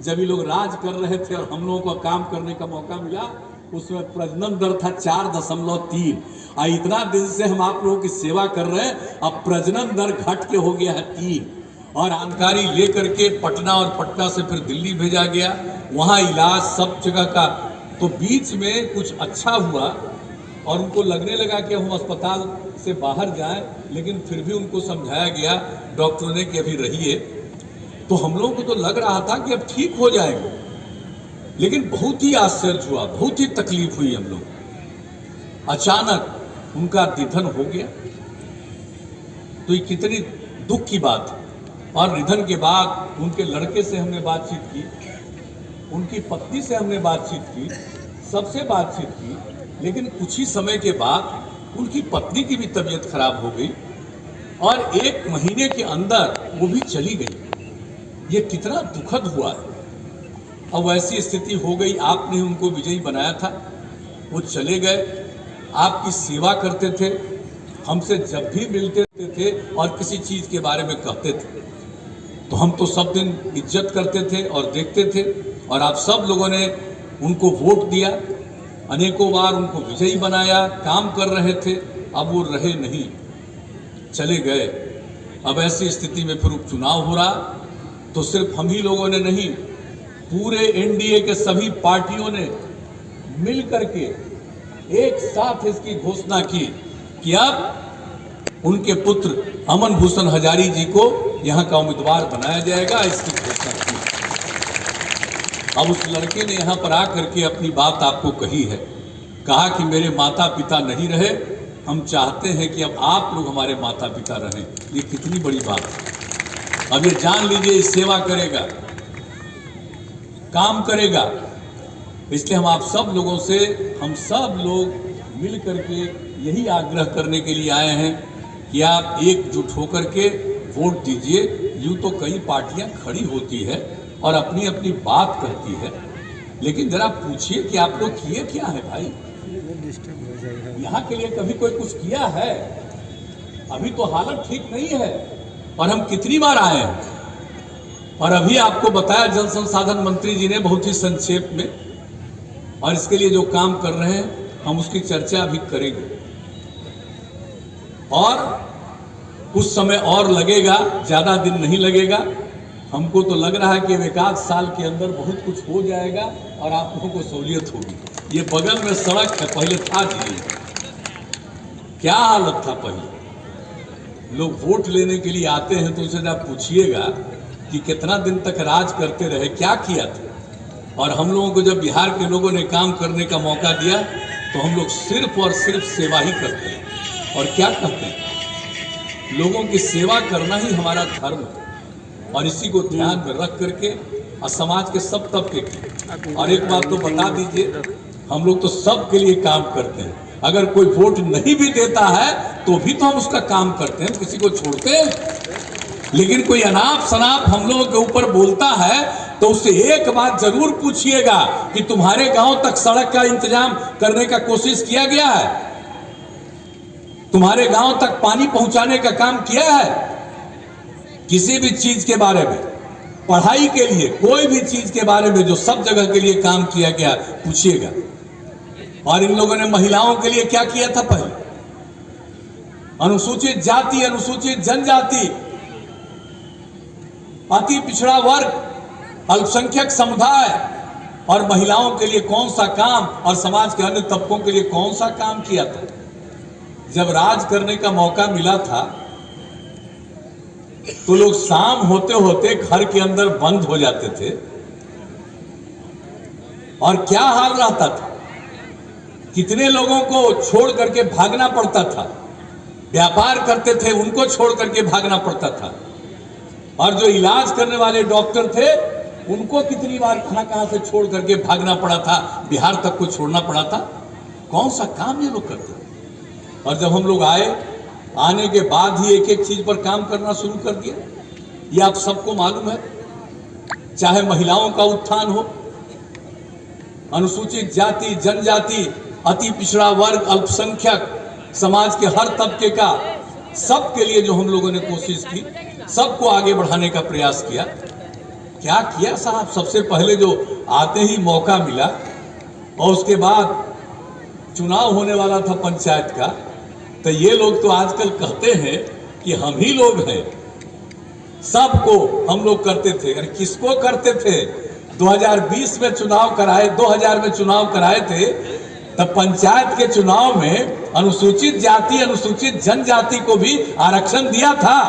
जब ये लोग राज कर रहे थे और हम लोगों को काम करने का मौका मिला, उसमें प्रजनन दर था 4.3। और इतना दिन से हम आप लोगों की सेवा कर रहे हैं, अब प्रजनन दर घट के हो गया है 3। और जानकारी लेकर के पटना और पटना से फिर दिल्ली भेजा गया, वहाँ इलाज सब जगह का। तो बीच में कुछ अच्छा हुआ और उनको लगने लगा कि हम अस्पताल से बाहर जाएं, लेकिन फिर भी उनको समझाया गया डॉक्टरों ने कि अभी रहिए। तो हम लोगों को तो लग रहा था कि अब ठीक हो जाएंगे, लेकिन बहुत ही आश्चर्य हुआ, बहुत ही तकलीफ हुई हम लोग। अचानक उनका निधन हो गया, तो ये कितनी दुख की बात है। और निधन के बाद उनके लड़के से हमने बातचीत की, उनकी पत्नी से हमने बातचीत की, सबसे बातचीत की, लेकिन कुछ ही समय के बाद उनकी पत्नी की भी तबीयत खराब हो गई और 1 महीने के अंदर वो भी चली गई। ये कितना दुखद हुआ है। अब वैसी स्थिति हो गई, आपने उनको विजयी बनाया था, वो चले गए, आपकी सेवा करते थे, हमसे जब भी मिलते थे और किसी चीज़ के बारे में कहते थे तो हम तो सब दिन इज्जत करते थे और देखते थे। और आप सब लोगों ने उनको वोट दिया, अनेकों बार उनको विजयी बनाया, काम कर रहे थे। अब वो रहे नहीं, चले गए। अब ऐसी स्थिति में फिर उपचुनाव हो रहा, तो सिर्फ हम ही लोगों ने नहीं, पूरे एनडीए के सभी पार्टियों ने मिल करके एक साथ इसकी घोषणा की कि अब उनके पुत्र अमन भूषण हजारी जी को यहाँ का उम्मीदवार बनाया जाएगा। इसकी घोषणा की। अब उस लड़के ने यहाँ पर आकर के अपनी बात आपको कही है, कहा कि मेरे माता पिता नहीं रहे, हम चाहते हैं कि अब आप लोग हमारे माता पिता रहें। ये कितनी बड़ी बात है। अब ये जान लीजिए, ये सेवा करेगा, काम करेगा। इसलिए हम आप सब लोगों से, हम सब लोग मिल करके यही आग्रह करने के लिए आए हैं कि आप एकजुट होकर के वोट दीजिए। यूँ तो कई पार्टियां खड़ी होती है और अपनी अपनी बात करती है, लेकिन जरा पूछिए कि आप लोग किए क्या है भाई? यहाँ के लिए कभी कोई कुछ किया है? अभी तो हालत ठीक नहीं है और हम कितनी बार आए हैं। और अभी आपको बताया जल संसाधन मंत्री जी ने बहुत ही संक्षेप में, और इसके लिए जो काम कर रहे हैं हम उसकी चर्चा भी करेंगे। और कुछ समय और लगेगा, ज़्यादा दिन नहीं लगेगा। हमको तो लग रहा है कि 1 साल के अंदर बहुत कुछ हो जाएगा और आप लोगों को सहूलियत होगी। ये बगल में सड़क है, पहले था जी, क्या हालत था पहले। लोग वोट लेने के लिए आते हैं तो उनसे जब पूछिएगा कि कितना दिन तक राज करते रहे, क्या किया था। और हम लोगों को जब बिहार के लोगों ने काम करने का मौका दिया तो हम लोग सिर्फ और सिर्फ सेवा ही करते हैं। और क्या करते हैं, लोगों की सेवा करना ही हमारा धर्म है। और इसी को ध्यान में रख करके और समाज के सब तबके की। और एक बात तो बता दीजिए, हम लोग तो सब के लिए काम करते हैं। अगर कोई वोट नहीं भी देता है तो भी तो हम उसका काम करते हैं, किसी को छोड़ते हैं। लेकिन कोई अनाप शनाप हम लोगों के ऊपर बोलता है तो उससे एक बात जरूर पूछिएगा कि तुम्हारे गांव तक सड़क का इंतजाम करने का कोशिश किया गया है? तुम्हारे गांव तक पानी पहुंचाने का काम किया है? किसी भी चीज के बारे में, पढ़ाई के लिए, कोई भी चीज के बारे में जो सब जगह के लिए काम किया गया, पूछिएगा। और इन लोगों ने महिलाओं के लिए क्या किया था पहले? अनुसूचित जाति, अनुसूचित जनजाति, अति पिछड़ा वर्ग, अल्पसंख्यक समुदाय और महिलाओं के लिए कौन सा काम, और समाज के अन्य तबकों के लिए कौन सा काम किया था? जब राज करने का मौका मिला था तो लोग शाम होते होते घर के अंदर बंद हो जाते थे। और क्या हाल रहता था, कितने लोगों को छोड़ करके भागना पड़ता था। व्यापार करते थे उनको छोड़ करके भागना पड़ता था। और जो इलाज करने वाले डॉक्टर थे उनको कितनी बार कहां से छोड़ करके भागना पड़ा था, बिहार तक को छोड़ना पड़ा था। कौन सा काम ये लोग करते थे? और जब हम लोग आने के बाद ही एक एक चीज पर काम करना शुरू कर दिया। ये आप सबको मालूम है, चाहे महिलाओं का उत्थान हो, अनुसूचित जाति, जनजाति, अति पिछड़ा वर्ग, अल्पसंख्यक, समाज के हर तबके का, सबके लिए जो हम लोगों ने कोशिश की, सबको आगे बढ़ाने का प्रयास किया। क्या किया साहब? सबसे पहले जो आते ही मौका मिला और उसके बाद चुनाव होने वाला था पंचायत का, तो ये लोग तो आजकल कहते हैं कि हम ही लोग हैं, सबको हम लोग करते थे। अरे किसको करते थे? 2020 में चुनाव कराए, 2000 में चुनाव कराए थे, तब पंचायत के चुनाव में अनुसूचित जाति अनुसूचित जनजाति को भी आरक्षण दिया था।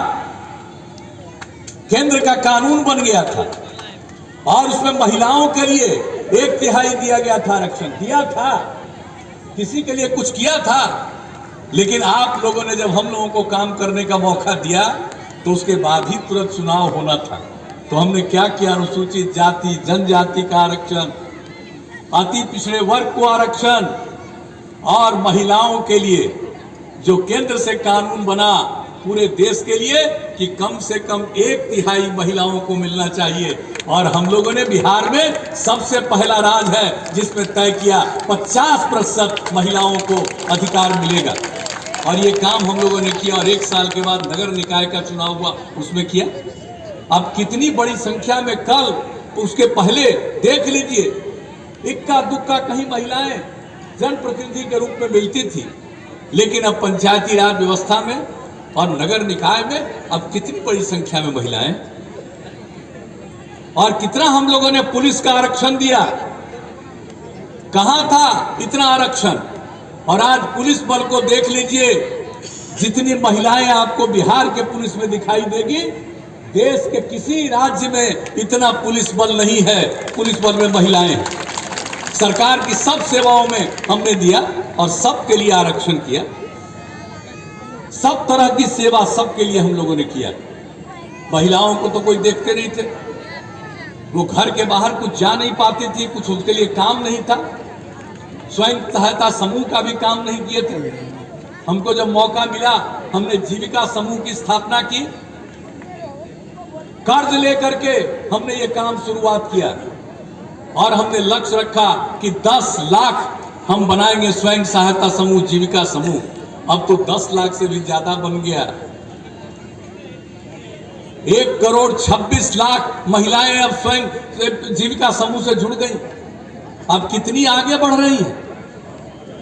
केंद्र का कानून बन गया था और उसमें महिलाओं के लिए 1/3 दिया गया था, आरक्षण दिया था, किसी के लिए कुछ किया था। लेकिन आप लोगों ने जब हम लोगों को काम करने का मौका दिया तो उसके बाद ही तुरंत चुनाव होना था। तो हमने क्या किया? अनुसूचित जाति जनजाति का आरक्षण, अति पिछड़े वर्ग को आरक्षण और महिलाओं के लिए जो केंद्र से कानून बना पूरे देश के लिए कि कम से कम 1/3 महिलाओं को मिलना चाहिए। और हम लोगों ने बिहार में सबसे पहला राज्य है जिसमें तय किया 50% महिलाओं को अधिकार मिलेगा। और ये काम हम लोगों ने किया और 1 साल के बाद नगर निकाय का चुनाव हुआ, उसमें किया। अब कितनी बड़ी संख्या में, कल उसके पहले देख लीजिए, इक्का दुक्का कहीं महिलाएं जनप्रतिनिधि के रूप में मिलती थी, लेकिन अब पंचायती राज व्यवस्था में और नगर निकाय में अब कितनी बड़ी संख्या में महिलाएं। और कितना हम लोगों ने पुलिस का आरक्षण दिया, कहां था इतना आरक्षण? और आज पुलिस बल को देख लीजिए, जितनी महिलाएं आपको बिहार के पुलिस में दिखाई देगी, देश के किसी राज्य में इतना पुलिस बल नहीं है। पुलिस बल में महिलाएं हैं। सरकार की सब सेवाओं में हमने दिया और सबके लिए आरक्षण किया। सब तरह की सेवा सबके लिए हम लोगों ने किया। महिलाओं को तो कोई देखते नहीं थे, वो घर के बाहर कुछ जा नहीं पाती थी, कुछ उसके लिए काम नहीं था। स्वयं सहायता समूह का भी काम नहीं किए थे। हमको जब मौका मिला, हमने जीविका समूह की स्थापना की, कर्ज लेकर के हमने ये काम शुरुआत किया और हमने लक्ष्य रखा कि 10 लाख हम बनाएंगे स्वयं सहायता समूह, जीविका समूह। अब तो 10 लाख से भी ज्यादा बन गया। 1,26,00,000 महिलाएं अब स्वयं जीविका समूह से जुड़ गई। अब कितनी आगे बढ़ रही है,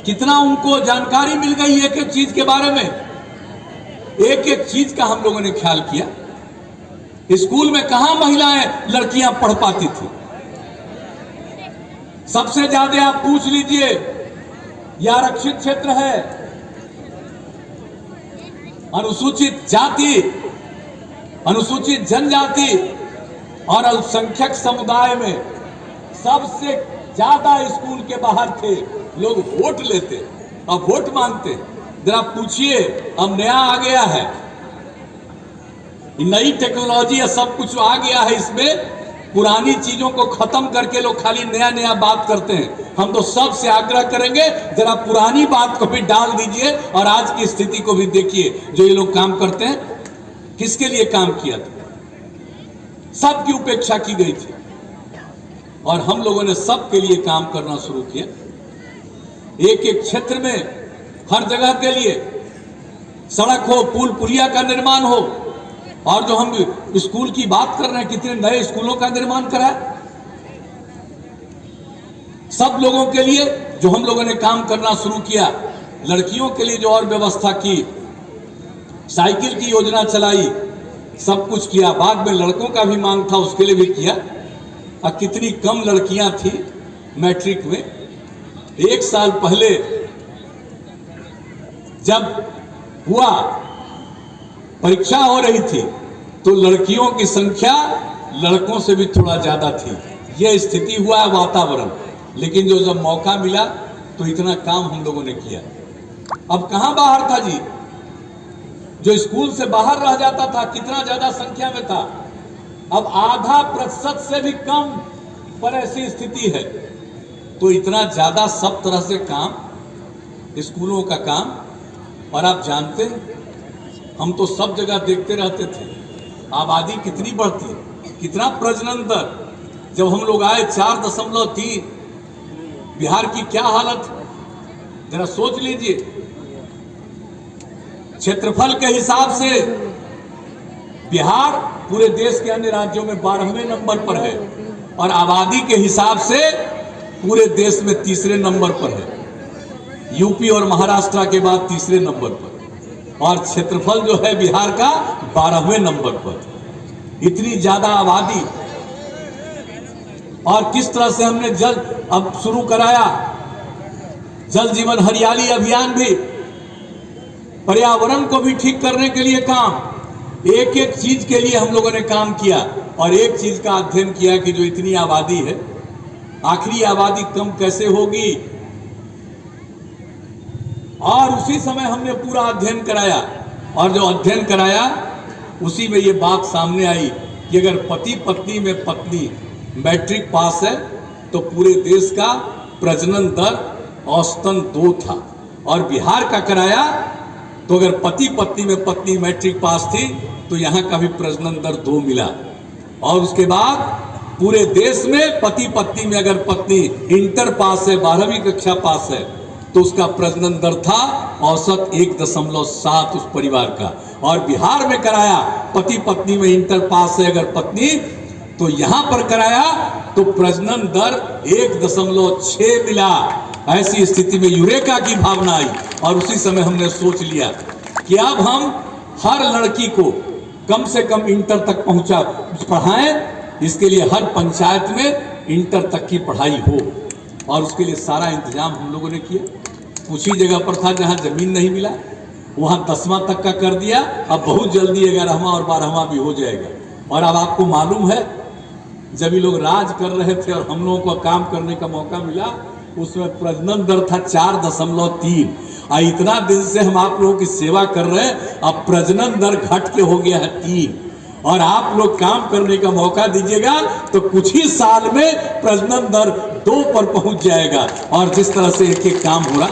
कितना उनको जानकारी मिल गई एक एक चीज के बारे में। एक एक चीज का हम लोगों ने ख्याल किया। स्कूल में कहां महिलाएं लड़कियां पढ़ पाती थी? सबसे ज्यादा आप पूछ लीजिए, यह आरक्षित क्षेत्र है, अनुसूचित जाति अनुसूचित जनजाति और अल्पसंख्यक समुदाय में सबसे ज्यादा स्कूल के बाहर थे। लोग वोट लेते और वोट मांगते। जरा पूछिए, अब नया आ गया है, नई टेक्नोलॉजी है, सब कुछ आ गया है इसमें। पुरानी चीजों को खत्म करके लोग खाली नया नया बात करते हैं। हम तो सबसे आग्रह करेंगे, जरा पुरानी बात को भी डाल दीजिए और आज की स्थिति को भी देखिए। जो ये लोग काम करते हैं, किसके लिए काम किया था? सबकी उपेक्षा की गई थी और हम लोगों ने सबके लिए काम करना शुरू किया। एक एक क्षेत्र में, हर जगह के लिए सड़क हो, पुल पुलिया का निर्माण हो। और जो हम स्कूल की बात कर रहे हैं, कितने नए स्कूलों का निर्माण करा है। सब लोगों के लिए जो हम लोगों ने काम करना शुरू किया। लड़कियों के लिए जो और व्यवस्था की, साइकिल की योजना चलाई, सब कुछ किया। बाद में लड़कों का भी मांग था, उसके लिए भी किया। और कितनी कम लड़कियां थी मैट्रिक में। 1 साल पहले जब हुआ, परीक्षा हो रही थी, तो लड़कियों की संख्या लड़कों से भी थोड़ा ज्यादा थी। यह स्थिति हुआ है वातावरण। लेकिन जो जब मौका मिला तो इतना काम हम लोगों ने किया। अब कहां बाहर था जी? जो स्कूल से बाहर रह जाता था, कितना ज्यादा संख्या में था। अब आधा प्रतिशत से भी कम पर ऐसी स्थिति है। तो इतना ज्यादा सब तरह से काम, स्कूलों का काम। और आप जानते हैं, हम तो सब जगह देखते रहते थे, आबादी कितनी बढ़ती, कितना प्रजनन दर। जब हम लोग आए 4.3, बिहार की क्या हालत, जरा सोच लीजिए। क्षेत्रफल के हिसाब से बिहार पूरे देश के अन्य राज्यों में 12वें नंबर पर है और आबादी के हिसाब से पूरे देश में तीसरे नंबर पर है। यूपी और महाराष्ट्र के बाद तीसरे नंबर पर और क्षेत्रफल जो है बिहार का 12वें नंबर पर। इतनी ज्यादा आबादी और किस तरह से हमने जल अब शुरू कराया, जल जीवन हरियाली अभियान भी, पर्यावरण को भी ठीक करने के लिए काम, एक एक चीज के लिए हम लोगों ने काम किया और एक चीज का अध्ययन किया कि जो इतनी आबादी है आखिरी आबादी कम कैसे होगी। और उसी समय हमने पूरा अध्ययन कराया और जो अध्ययन कराया उसी में ये बात सामने आई कि अगर पति पत्नी में पत्नी मैट्रिक पास है तो पूरे देश का प्रजनन दर औसतन 2 था और बिहार का कराया तो अगर पति पत्नी में पत्नी मैट्रिक पास थी तो यहाँ का भी प्रजनन दर 2 मिला। और उसके बाद पूरे देश में पति पत्नी में अगर पत्नी इंटर पास है, 12वीं कक्षा पास है, तो उसका प्रजनन दर था औसत 1.7 उस परिवार का। और बिहार में कराया पति पत्नी में इंटर पास है अगर पत्नी, तो यहां पर कराया तो प्रजनन दर 1.6 मिला। ऐसी स्थिति में यूरेका की भावना आई और उसी समय हमने सोच लिया कि अब हम हर लड़की को कम से कम इंटर तक पढ़ाएं। इसके लिए हर पंचायत में इंटर तक की पढ़ाई हो और उसके लिए सारा इंतजाम हम लोगों ने किया। कुछ ही जगह पर था जहां जमीन नहीं मिला, वहां 10वां तक का कर दिया। अब बहुत जल्दी 11वां और 12वां भी हो जाएगा। और अब आपको मालूम है जब ये लोग राज कर रहे थे और हम लोगों को काम करने का मौका मिला, उसमें प्रजनन दर था 4.3 और इतना दिन से हम आप लोगों की सेवा कर रहे हैं, अब प्रजनन दर घट के हो गया है 3 और आप लोग काम करने का मौका दीजिएगा तो कुछ ही साल में प्रजनन दर 2 पर पहुंच जाएगा। और जिस तरह से एक एक काम हो रहा,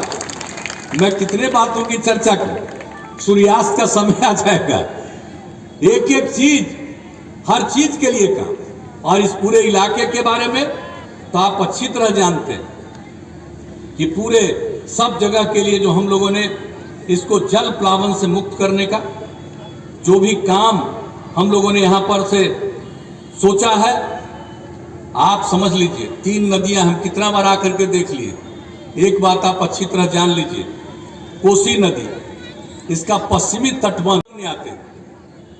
मैं कितने बातों की चर्चा करूं, सूर्यास्त का समय आ जाएगा। एक एक चीज, हर चीज के लिए काम। और इस पूरे इलाके के बारे में तो आप अच्छी तरह जानते हैं कि पूरे सब जगह के लिए जो हम लोगों ने इसको जल प्लावन से मुक्त करने का जो भी काम हम लोगों ने यहां पर से सोचा है, आप समझ लीजिए 3 नदियां हम कितना बार आकर के देख लिए। एक बात आप अच्छी तरह जान लीजिए, कोसी नदी, इसका पश्चिमी तटबंध नहीं आते,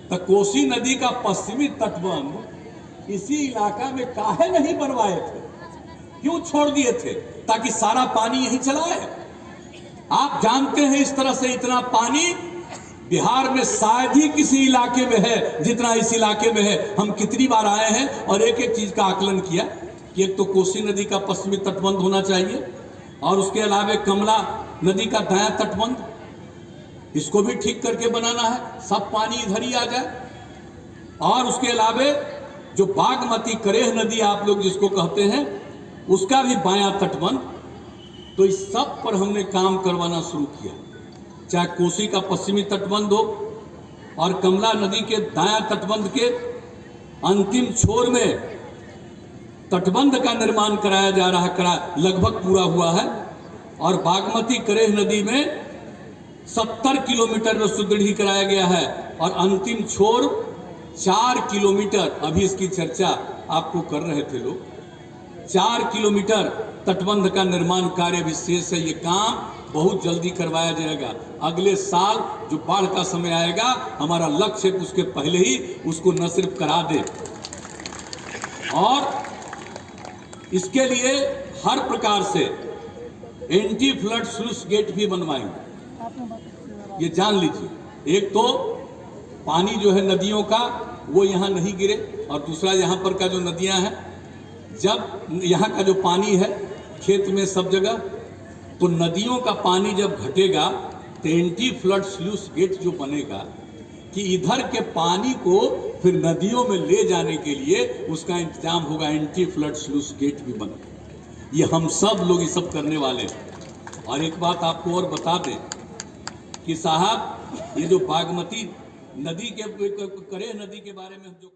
तो कोसी नदी का पश्चिमी तटबंध इसी इलाका में काहे नहीं बनवाए थे, क्यों छोड़ दिए थे, ताकि सारा पानी यहीं चला है। आप जानते हैं इस तरह से इतना पानी बिहार में शायद ही किसी इलाके में है जितना इस इलाके में है। हम कितनी बार आए हैं और एक एक चीज का आकलन किया कि एक तो कोसी नदी का पश्चिमी तटबंध होना चाहिए और उसके अलावा कमला नदी का दायां तटबंध, इसको भी ठीक करके बनाना है, सब पानी इधर ही आ जाए। और उसके अलावा जो बागमती करेह नदी आप लोग जिसको कहते हैं, उसका भी बायां तटबंध। तो इस सब पर हमने काम करवाना शुरू किया, चाहे कोसी का पश्चिमी तटबंध हो और कमला नदी के दायां तटबंध के अंतिम छोर में तटबंध का निर्माण कराया जा रहा है, लगभग पूरा हुआ है। और बागमती करेह नदी में 70 किलोमीटर में सुदृढ़ी कराया गया है और अंतिम छोर 4 किलोमीटर, अभी इसकी चर्चा आपको कर रहे थे लोग, 4 किलोमीटर तटबंध का निर्माण कार्य विशेष है। ये काम बहुत जल्दी करवाया जाएगा। अगले साल जो बाढ़ का समय आएगा, हमारा लक्ष्य उसके पहले ही उसको न सिर्फ करा दे और इसके लिए हर प्रकार से एंटी फ्लड स्लूइस गेट भी बनवाएंगे। ये जान लीजिए, एक तो पानी जो है नदियों का वो यहाँ नहीं गिरे और दूसरा यहाँ पर का जो नदियाँ हैं, जब यहाँ का जो पानी है खेत में सब जगह, तो नदियों का पानी जब घटेगा तो एंटी फ्लड स्लूइस गेट जो बनेगा कि इधर के पानी को फिर नदियों में ले जाने के लिए उसका इंतजाम होगा, एंटी फ्लड स्लूइस गेट भी बनेगा। ये हम सब लोग ये सब करने वाले हैं। और एक बात आपको और बता दें कि साहब, ये जो बागमती नदी के करेह नदी के बारे में हम जो